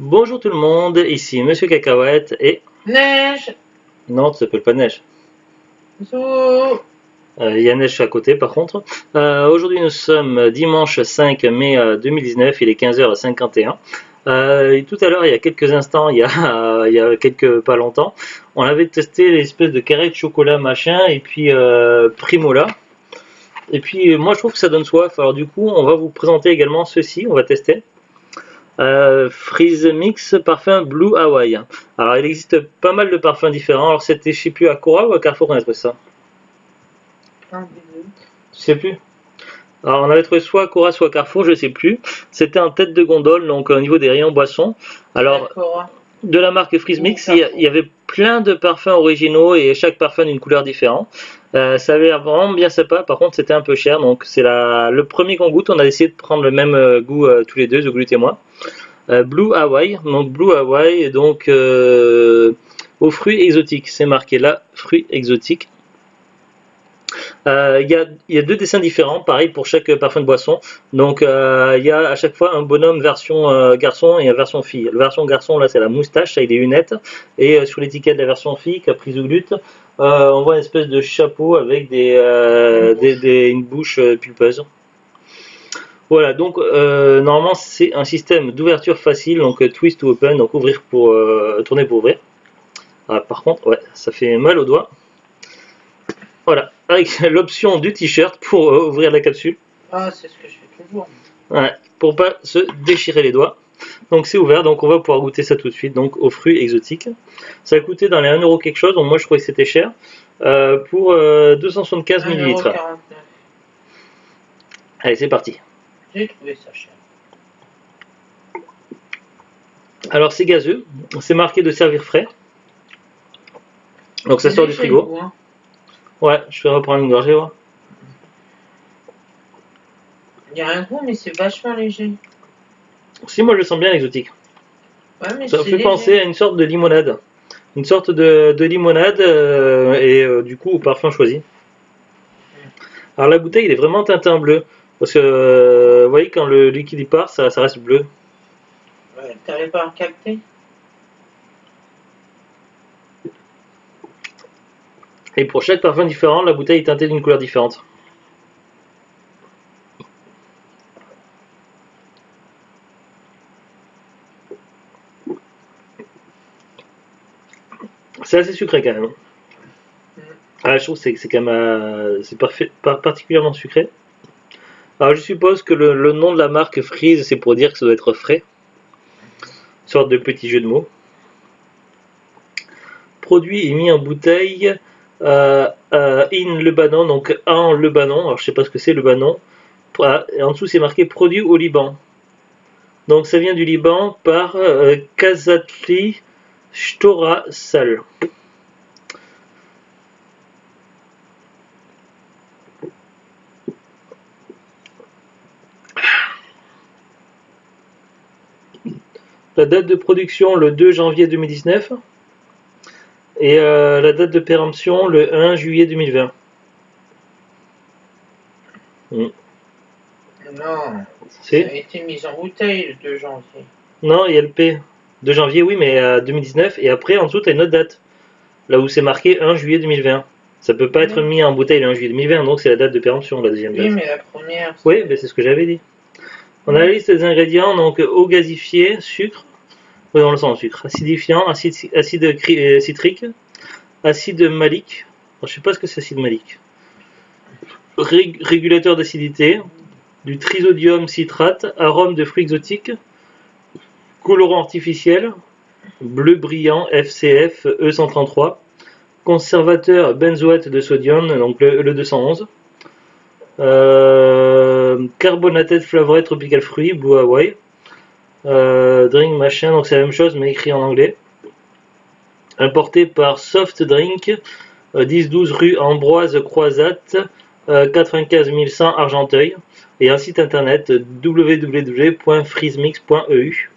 Bonjour tout le monde, ici Monsieur Cacahuète et... Neige, Non, ça s'appelle pas neige. zou, Il y a neige à côté par contre. Aujourd'hui nous sommes dimanche 5 mai 2019, il est 15h51. Et tout à l'heure, il y a quelques instants, pas longtemps, on avait testé l'espèce de carré de chocolat machin et puis Primola. Et puis moi je trouve que ça donne soif. Alors du coup, on va vous présenter également ceci, on va tester. Freeze Mix parfum Blue Hawaii. Alors il existe pas mal de parfums différents. Alors c'était, je sais plus, à Cora ou à Carrefour qu'on a trouvé ça? un bisou. Je sais plus. Alors on avait trouvé soit à Cora soit à Carrefour, je sais plus. C'était en tête de gondole, donc au niveau des rayons boissons. Alors D'accord. de la marque Freeze Ou Mix, Carrefour. il y avait plein de parfums originaux et chaque parfum d'une couleur différente. Ça avait l'air vraiment bien sympa. Par contre c'était un peu cher, donc c'est le premier qu'on goûte. On a essayé de prendre le même goût tous les deux, Zouglut et moi. Blue Hawaii, donc Blue Hawaii, et donc aux fruits exotiques, c'est marqué là, fruits exotiques. Il y a deux dessins différents, pareil pour chaque parfum de boisson. Donc il y a à chaque fois un bonhomme version garçon et une version fille. La version garçon là c'est la moustache avec des lunettes, et sur l'étiquette de la version fille, Capri Zouglut, on voit une espèce de chapeau avec une bouche pulpeuse. Voilà, donc normalement c'est un système d'ouverture facile, donc twist to open, donc ouvrir pour tourner pour ouvrir. Ah, par contre, ouais, ça fait mal aux doigts. Voilà, avec l'option du t-shirt pour ouvrir la capsule. Ah, c'est ce que je fais toujours. Ouais, pour pas se déchirer les doigts. Donc c'est ouvert, donc on va pouvoir goûter ça tout de suite, donc aux fruits exotiques. Ça a coûté dans les 1€ quelque chose, donc moi je trouvais que c'était cher. Pour 275 millilitres. 1,49 €. Allez, c'est parti. J'ai trouvé ça cher. Alors c'est gazeux, c'est marqué de servir frais. Donc ça C'est sort du léger, frigo. le goût, hein. Ouais, je vais reprendre une gorgée. Ouais. Il y a un goût, mais c'est vachement léger. Si, moi je le sens bien exotique. Ouais, mais Ça me c'est fait léger. penser à une sorte de limonade. Une sorte de limonade du coup au parfum choisi. Alors la bouteille il est vraiment teinté en bleu. Parce que vous voyez quand le liquide y part, ça reste bleu. Ouais, t'arrives pas à capter? Et pour chaque parfum différent, la bouteille est teintée d'une couleur différente. C'est assez sucré quand même. Ah, je trouve que c'est quand même c'est pas particulièrement sucré. Alors je suppose que le nom de la marque Freeze, c'est pour dire que ça doit être frais. Une sorte de petit jeu de mots. Produit est mis en bouteille in Lebanon, donc en Lebanon. Alors je sais pas ce que c'est Lebanon. Et en dessous c'est marqué produit au Liban. Donc ça vient du Liban par Kazatli Shtora Sal. La date de production le 2 janvier 2019 et la date de péremption le 1 juillet 2020. Non, ça a été mis en bouteille le 2 janvier. Non, il y a le P. 2 janvier, oui, mais 2019. Et après, en dessous, tu as une autre date. Là où c'est marqué 1 juillet 2020. Ça peut pas être mis en bouteille le 1 juillet 2020, donc c'est la date de péremption, la deuxième date. Oui, mais la première. Oui, ben c'est ce que j'avais dit. On a la liste des ingrédients, donc eau gazifiée, sucre, oui, on le sent le sucre, acidifiant, acide citrique, acide malique, alors, je sais pas ce que c'est acide malique, régulateur d'acidité, du trisodium citrate, arôme de fruits exotiques, colorant artificiel, bleu brillant FCF E133, conservateur benzoate de sodium, donc le 211, carbonated flavoré tropical fruit, Blue Hawaii, drink machin, donc c'est la même chose mais écrit en anglais. Importé par Soft Drink, 10-12 rue Ambroise Croisat, 95 100 Argenteuil, et un site internet www.freezemix.eu.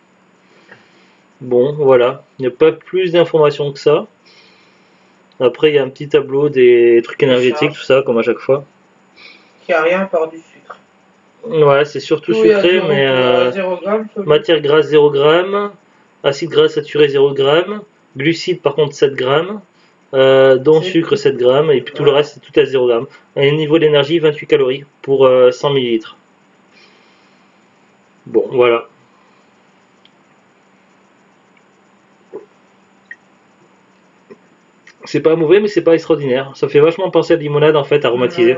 Bon, voilà, il n'y a pas plus d'informations que ça. Après, il y a un petit tableau des trucs énergétiques, tout ça, comme à chaque fois. Qui a rien à part du sucre. Ouais, c'est surtout sucré, mais Zéro gramme, matière grasse 0 g, Acide gras saturé 0 g. Glucides par contre 7 g. Dont sucre 7 g. Et puis tout le reste c'est tout à 0 g. Et niveau d'énergie 28 calories pour 100 ml. Bon voilà. C'est pas mauvais mais c'est pas extraordinaire. Ça fait vachement penser à de la limonade en fait aromatisée.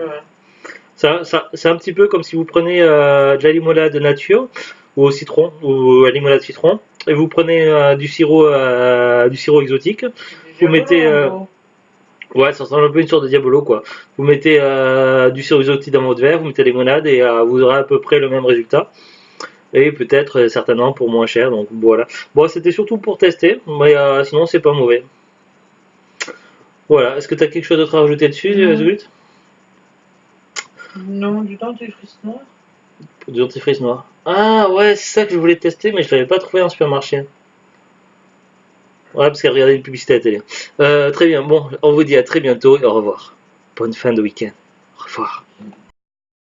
C'est un petit peu comme si vous prenez de la limonade nature ou au citron ou à la limonade citron et vous prenez du sirop exotique. Vous mettez ouais, ça ressemble un peu à une sorte de diabolo quoi. Vous mettez du sirop exotique dans votre verre, vous mettez la limonade et vous aurez à peu près le même résultat. Et peut-être certainement pour moins cher. Donc voilà. Bon, c'était surtout pour tester, mais sinon c'est pas mauvais. Voilà. Est-ce que tu as quelque chose d'autre à rajouter dessus, Zulut? Non, du dentifrice noir. Du dentifrice noir. Ah ouais, c'est ça que je voulais tester, mais je l'avais pas trouvé en supermarché. Ouais, parce qu'elle regardait une publicité à la télé. Très bien, bon, on vous dit à très bientôt et au revoir. Bonne fin de week-end. Au revoir.